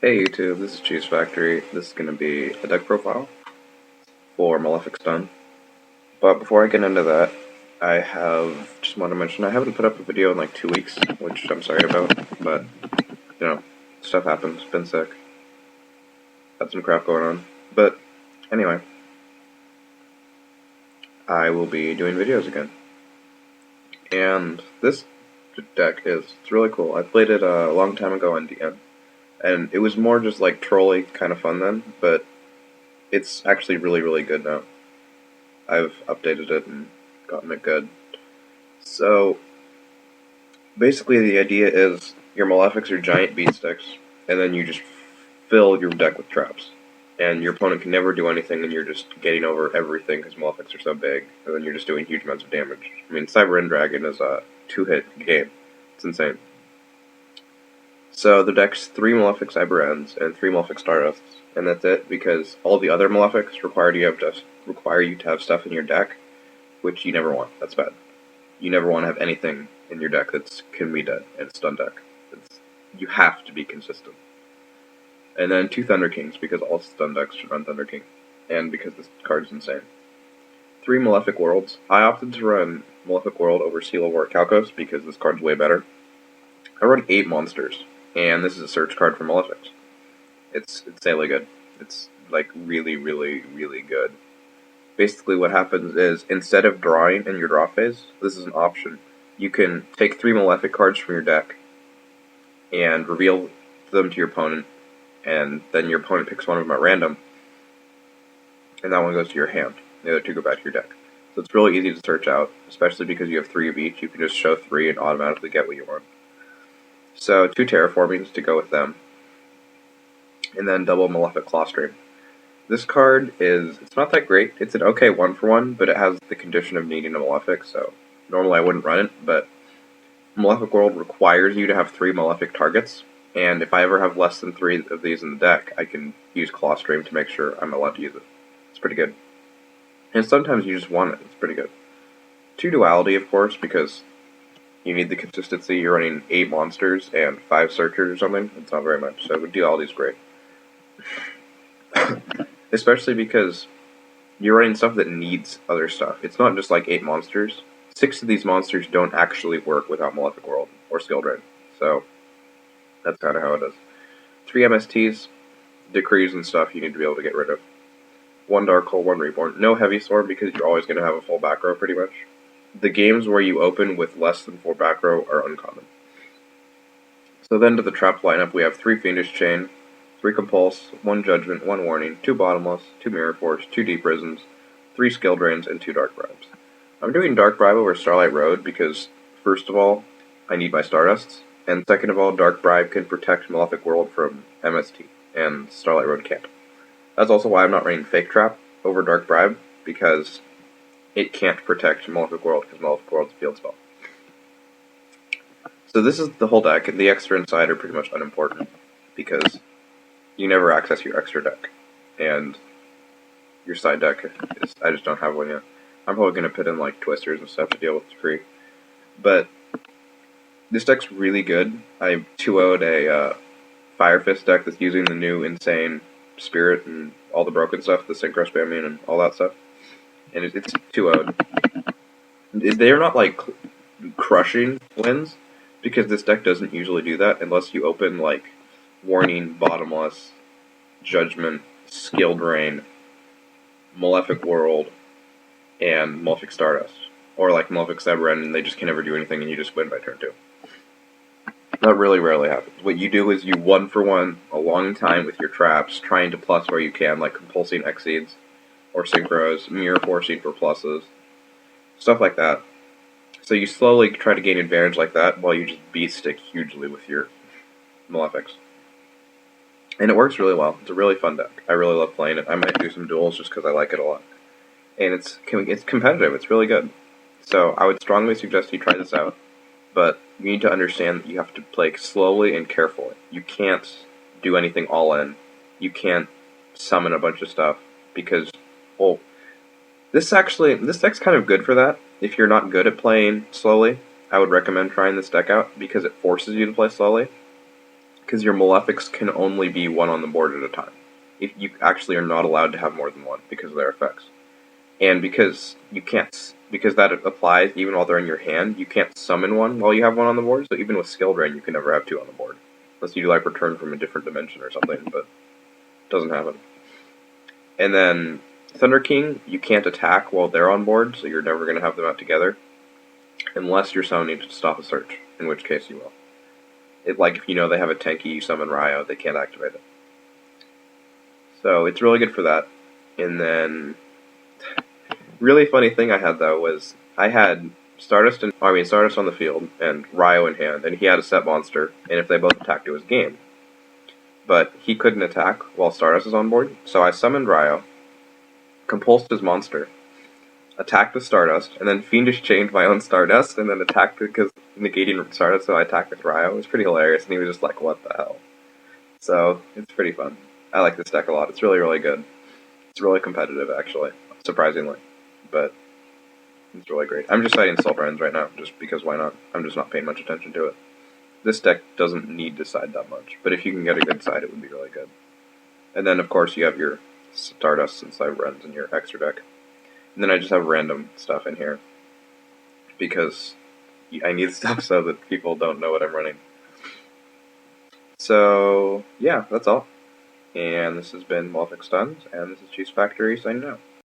Hey YouTube, this is Cheese Factory. This is going to be a deck profile for Malefic Stun. But before I get into that, I just want to mention I haven't put up a video in like 2 weeks, which I'm sorry about, but, you know, stuff happens, been sick, had some crap going on. But, anyway, I will be doing videos again. And this deck it's really cool. I played it a long time ago on DM, and it was more just like trolly kind of fun then, but it's actually really good now. I've updated it and gotten it good. So, basically the idea is your Malefics are giant beat sticks, and then you just fill your deck with traps. And your opponent can never do anything, and you're just getting over everything because Malefics are so big, and then you're just doing huge amounts of damage. I mean, Cyber End Dragon is a 2-hit game. It's insane. So the deck's 3 Malefic Cyber Ends and 3 Malefic Stardusts, and that's it, because all the other Malefics require you to have stuff in your deck, which you never want. That's bad. You never want to have anything in your deck that can be dead, and it's stun deck. You have to be consistent. And then 2 Thunder Kings, because all stun decks should run Thunder King, and because this card's insane. 3 Malefic Worlds. I opted to run Malefic World over Seal of War Calcos, because this card's way better. I run 8 monsters, and this is a search card for Malefics. It's insanely good. It's like really good. Basically what happens is, instead of drawing in your draw phase, this is an option. You can take 3 Malefic cards from your deck and reveal them to your opponent, and then your opponent picks one of them at random, and that one goes to your hand. The other 2 go back to your deck. So it's really easy to search out, especially because you have 3 of each. You can just show 3 and automatically get what you want. So 2 Terraformings to go with them, and then double Malefic Clawstream. This card it's not that great. It's an okay 1-for-1, but it has the condition of needing a Malefic, so normally I wouldn't run it, but Malefic World requires you to have 3 Malefic targets, and if I ever have less than 3 of these in the deck, I can use Clawstream to make sure I'm allowed to use it. It's pretty good. And sometimes you just want it. It's pretty good. 2 Duality, of course, because you need the consistency. You're running 8 monsters and 5 searchers or something. It's not very much, so Duality is great. Especially because you're running stuff that needs other stuff. It's not just like 8 monsters. 6 of these monsters don't actually work without Malefic World or Skill Drain. So, that's kind of how it is. 3 MSTs, decrees and stuff you need to be able to get rid of. 1 Dark Hole, 1 Reborn. No Heavy Sword because you're always going to have a full back row pretty much. The games where you open with less than 4 back row are uncommon. So then to the trap lineup, we have 3 Fiendish Chain, 3 Compulse, 1 Judgment, 1 Warning, 2 Bottomless, 2 Mirror Force, 2 Deep Prisons, 3 Skill Drains, and 2 Dark Bribes. I'm doing Dark Bribe over Starlight Road because, first of all, I need my Stardusts, and second of all, Dark Bribe can protect Malefic World from MST, and Starlight Road can't. That's also why I'm not running Fake Trap over Dark Bribe, because it can't protect Malefic World, because Malefic World's a field spell. So this is the whole deck, and the extra inside are pretty much unimportant, because you never access your extra deck, and your side deck I just don't have one yet. I'm probably going to put in like Twisters and stuff to deal with Decree, but this deck's really good. I 2-0'd a Fire Fist deck that's using the new insane Spirit and all the broken stuff, the Synchro Spamming and all that stuff, and it's 2-0'd. They're not like crushing wins, because this deck doesn't usually do that unless you open like Warning, Bottomless, Judgment, Skill Drain, Malefic World, and Malefic Stardust. Or like Malefic Cyber End, and they just can never do anything and you just win by turn 2. That really rarely happens. What you do is you 1-for-1 a long time with your traps, trying to plus where you can, like compulsing Exceeds, or Synchros, Mirror Forcing for pluses, stuff like that. So you slowly try to gain advantage like that while you just beat stick hugely with your Malefics. And it works really well. It's a really fun deck. I really love playing it. I might do some duels just because I like it a lot. And it's competitive. It's really good. So I would strongly suggest you try this out. But you need to understand that you have to play slowly and carefully. You can't do anything all in. You can't summon a bunch of stuff because, well, this deck's kind of good for that. If you're not good at playing slowly, I would recommend trying this deck out because it forces you to play slowly. because your Malefics can only be one on the board at a time. If you actually are not allowed to have more than one because of their effects. And because you can't, because that applies even while they're in your hand, you can't summon one while you have one on the board. So even with Skill Drain, you can never have two on the board, unless you like return from a different dimension or something. But it doesn't happen. And then Thunder King, you can't attack while they're on board, so you're never going to have them out together, unless you're summoning to stop a search, in which case you will. Like if you know they have a tanky, you summon Ryo, they can't activate it. So it's really good for that. And then really funny thing I had though was I had Stardust on the field and Ryo in hand, and he had a set monster, and if they both attacked, it was game. But he couldn't attack while Stardust was on board, so I summoned Ryo, compulsed his monster, attacked with Stardust, and then Fiendish chained my own Stardust, and then attacked because negating Stardust, so I attacked with Ryo. It was pretty hilarious, and he was just like, what the hell? So it's pretty fun. I like this deck a lot. It's really, really good. It's really competitive, actually, surprisingly. But it's really great. I'm just citing Soul Brands right now, just because why not? I'm just not paying much attention to it. This deck doesn't need to side that much, but if you can get a good side, it would be really good. And then, of course, you have your Stardust and Soul Brands in your extra deck. And then I just have random stuff in here, because I need stuff so that people don't know what I'm running. So, yeah, that's all. And this has been Malefic Stuns, and this is Cheese Factory signing out.